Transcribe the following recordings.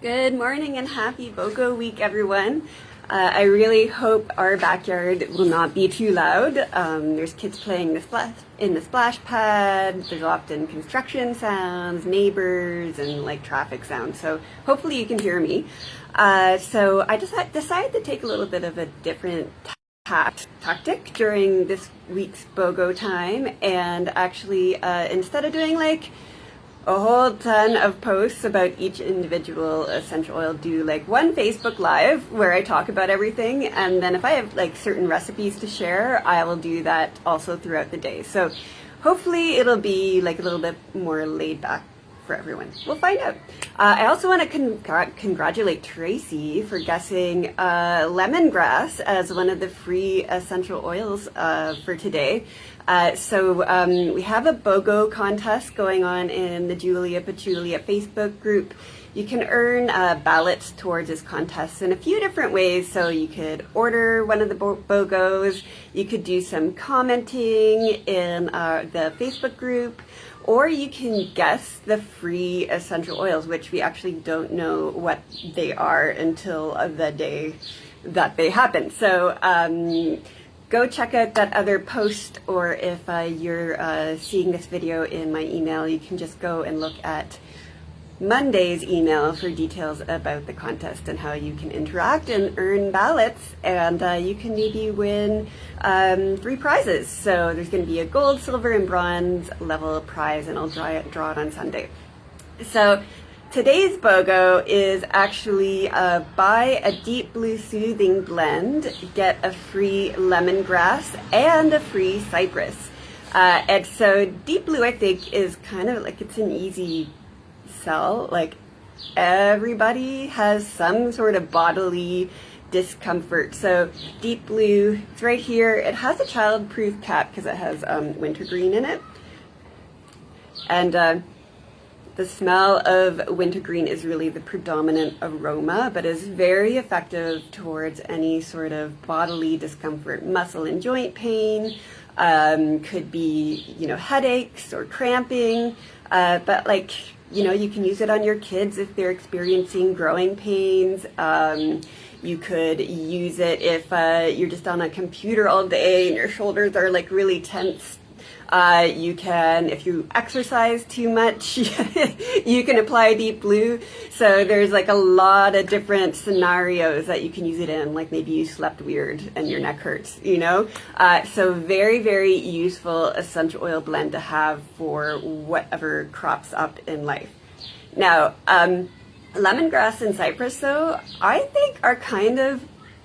Good morning and happy BOGO week, everyone. I really hope our backyard will not be too loud. There's kids playing in the splash pad. There's often construction sounds, neighbors, and like traffic sounds. So hopefully you can hear me. So I just decided to take a little bit of a different tactic during this week's BOGO time, and actually instead of doing like a whole ton of posts about each individual essential oil, do like one Facebook Live where I talk about everything, and then if I have like certain recipes to share, I will do that also throughout the day. So hopefully it'll be like a little bit more laid back for everyone. We'll find out. I also want to congratulate Tracy for guessing lemongrass as one of the free essential oils for today. So we have a BOGO contest going on in the Julia Pachulia Facebook group. You can earn ballots towards this contest in a few different ways. So you could order one of the BOGOs, you could do some commenting in the Facebook group, or you can guess the free essential oils, which we actually don't know what they are until the day that they happen. So go check out that other post, or if you're seeing this video in my email, you can just go and look at Monday's email for details about the contest and how you can interact and earn ballots, and you can maybe win 3 prizes. So there's going to be a gold, silver, and bronze level prize, and I'll draw it on Sunday. So today's BOGO is actually buy a Deep Blue Soothing Blend, get a free lemongrass and a free cypress. And so Deep Blue, I think, is kind of like, it's an easy sell. Like, everybody has some sort of bodily discomfort. So Deep Blue, it's right here. It has a child-proof cap because it has wintergreen in it. And the smell of wintergreen is really the predominant aroma, but is very effective towards any sort of bodily discomfort, muscle and joint pain, could be, headaches or cramping, but like, you can use it on your kids if they're experiencing growing pains. You could use it if you're just on a computer all day and your shoulders are like really tense. You can, if you exercise too much, you can apply Deep Blue. So there's like a lot of different scenarios that you can use it in, like maybe you slept weird and your neck hurts, So very, very useful essential oil blend to have for whatever crops up in life. Now, lemongrass and cypress, though, I think are kind of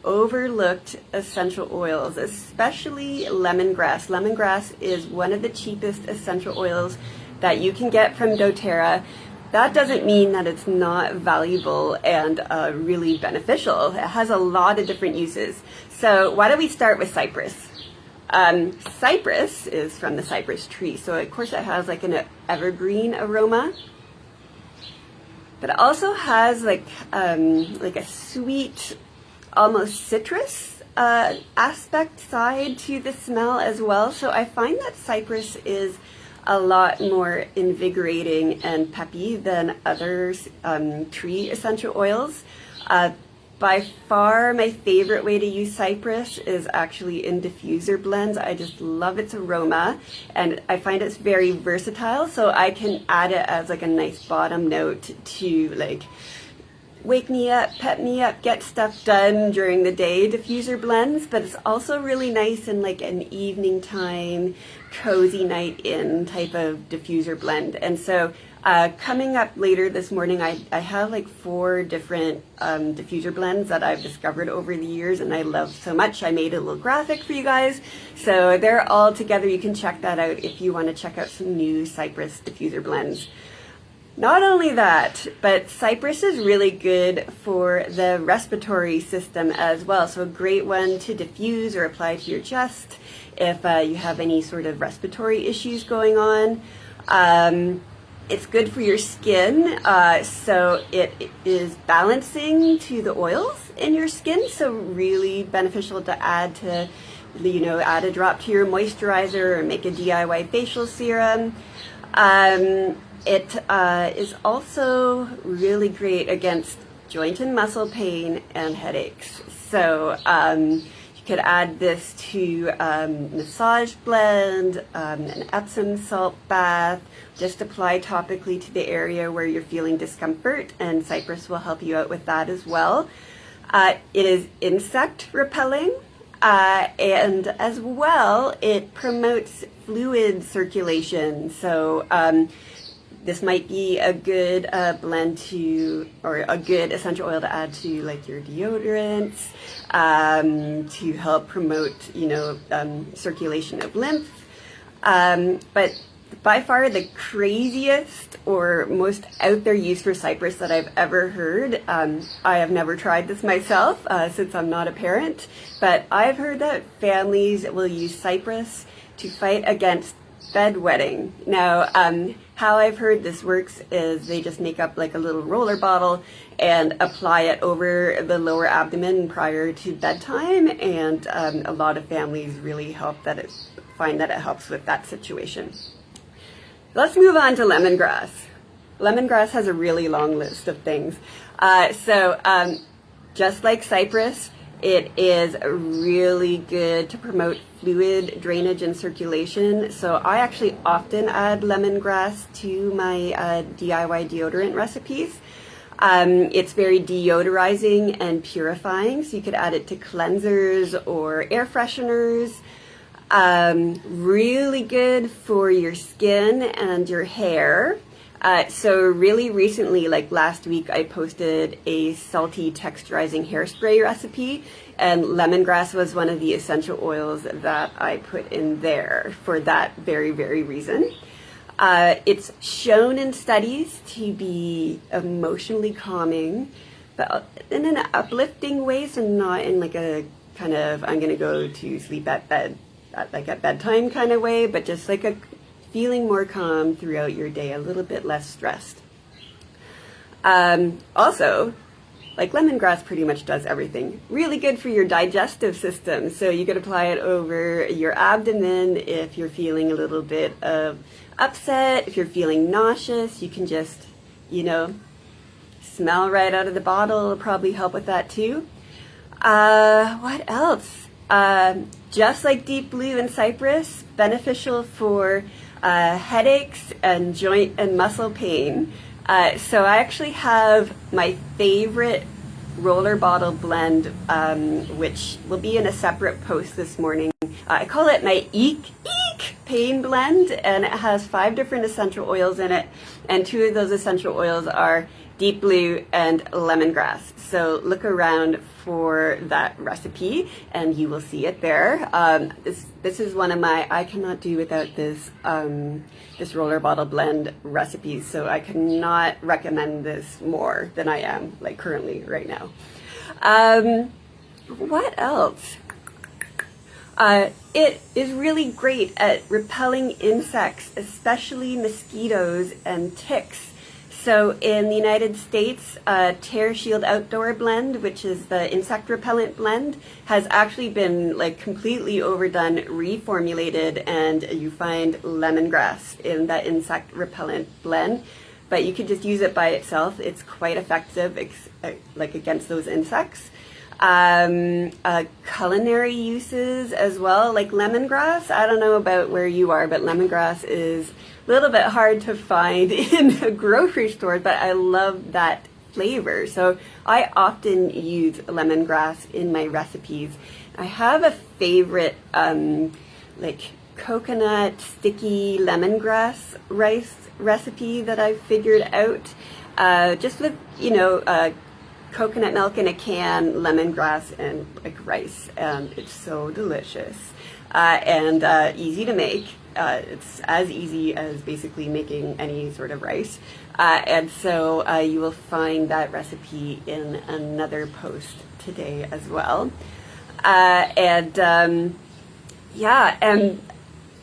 overlooked essential oils, especially lemongrass. Lemongrass is one of the cheapest essential oils that you can get from doTERRA. That doesn't mean that it's not valuable and really beneficial. It has a lot of different uses. So why don't we start with cypress? Cypress is from the cypress tree, so of course it has like an evergreen aroma, but it also has like a sweet, almost citrus aspect side to the smell as well. So I find that cypress is a lot more invigorating and peppy than other tree essential oils. By far my favorite way to use cypress is actually in diffuser blends. I just love its aroma, and I find it's very versatile, so I can add it as like a nice bottom note to like wake me up, pep me up, get stuff done during the day diffuser blends. But it's also really nice in like an evening time, cozy night in type of diffuser blend. And so coming up later this morning, I have like 4 different diffuser blends that I've discovered over the years and I love so much. I made a little graphic for you guys, so they're all together. You can check that out if you want to check out some new cypress diffuser blends. Not only that, but cypress is really good for the respiratory system as well. So a great one to diffuse or apply to your chest if you have any sort of respiratory issues going on. It's good for your skin, so it is balancing to the oils in your skin, so really beneficial to add add a drop to your moisturizer or make a DIY facial serum. It is also really great against joint and muscle pain and headaches. So you could add this to massage blend, an Epsom salt bath. Just apply topically to the area where you're feeling discomfort, and Cypress will help you out with that as well. It is insect repelling, and as well, it promotes fluid circulation. So this might be a good blend to, or a good essential oil to add to like your deodorants, to help promote, circulation of lymph. But by far the craziest or most out there use for Cypress that I've ever heard, I have never tried this myself since I'm not a parent, but I've heard that families will use Cypress to fight against bedwetting. Now, how I've heard this works is they just make up like a little roller bottle and apply it over the lower abdomen prior to bedtime, and a lot of families really find that it helps with that situation. Let's move on to lemongrass. Lemongrass has a really long list of things. Just like Cypress, it is really good to promote fluid drainage and circulation. So I actually often add lemongrass to my DIY deodorant recipes. It's very deodorizing and purifying, so you could add it to cleansers or air fresheners. Really good for your skin and your hair. So really recently, like last week, I posted a salty texturizing hairspray recipe, and lemongrass was one of the essential oils that I put in there for that very, very reason. It's shown in studies to be emotionally calming, but in an uplifting way, so not in like a kind of, I'm going to go to sleep at bedtime kind of way, but just like a feeling more calm throughout your day, a little bit less stressed. Also, like lemongrass pretty much does everything. Really good for your digestive system. So you could apply it over your abdomen if you're feeling a little bit of upset, if you're feeling nauseous, you can just, smell right out of the bottle. It'll probably help with that too. What else? Just like Deep Blue and Cypress, beneficial for headaches and joint and muscle pain. So I actually have my favorite roller bottle blend, which will be in a separate post this morning. I call it my Eek Pain Blend, and it has 5 different essential oils in it, and 2 of those essential oils are Deep Blue and lemongrass. So look around for that recipe and you will see it there. This is one of my I cannot do without this roller bottle blend recipes, so I cannot recommend this more than I am like currently right now. What else? It is really great at repelling insects, especially mosquitoes and ticks. So in the United States, Tear Shield Outdoor Blend, which is the insect repellent blend, has actually been like completely overdone, reformulated, and you find lemongrass in that insect repellent blend. But you could just use it by itself. It's quite effective, like against those insects. Culinary uses as well, like lemongrass. I don't know about where you are, but lemongrass is a little bit hard to find in a grocery store, but I love that flavor. So I often use lemongrass in my recipes. I have a favorite like coconut sticky lemongrass rice recipe that I figured out just with, coconut milk in a can, lemongrass, and like rice, and it's so delicious and easy to make. It's as easy as basically making any sort of rice, and so you will find that recipe in another post today as well. And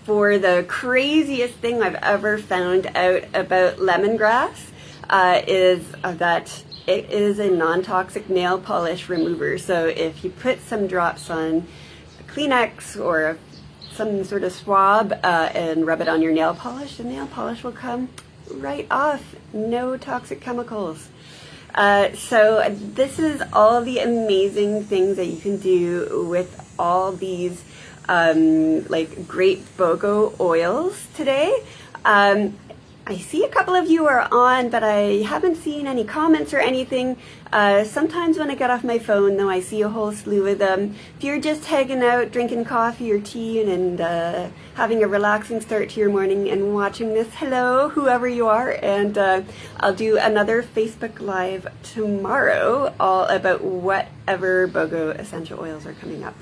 for the craziest thing I've ever found out about lemongrass is that it is a non-toxic nail polish remover. So if you put some drops on a Kleenex or some sort of swab and rub it on your nail polish, the nail polish will come right off. No toxic chemicals. So this is all the amazing things that you can do with all these like great BOGO oils today. I see a couple of you are on, but I haven't seen any comments or anything. Sometimes when I get off my phone, though, I see a whole slew of them. If you're just hanging out, drinking coffee or tea and having a relaxing start to your morning and watching this, hello, whoever you are. And I'll do another Facebook Live tomorrow all about whatever BOGO essential oils are coming up.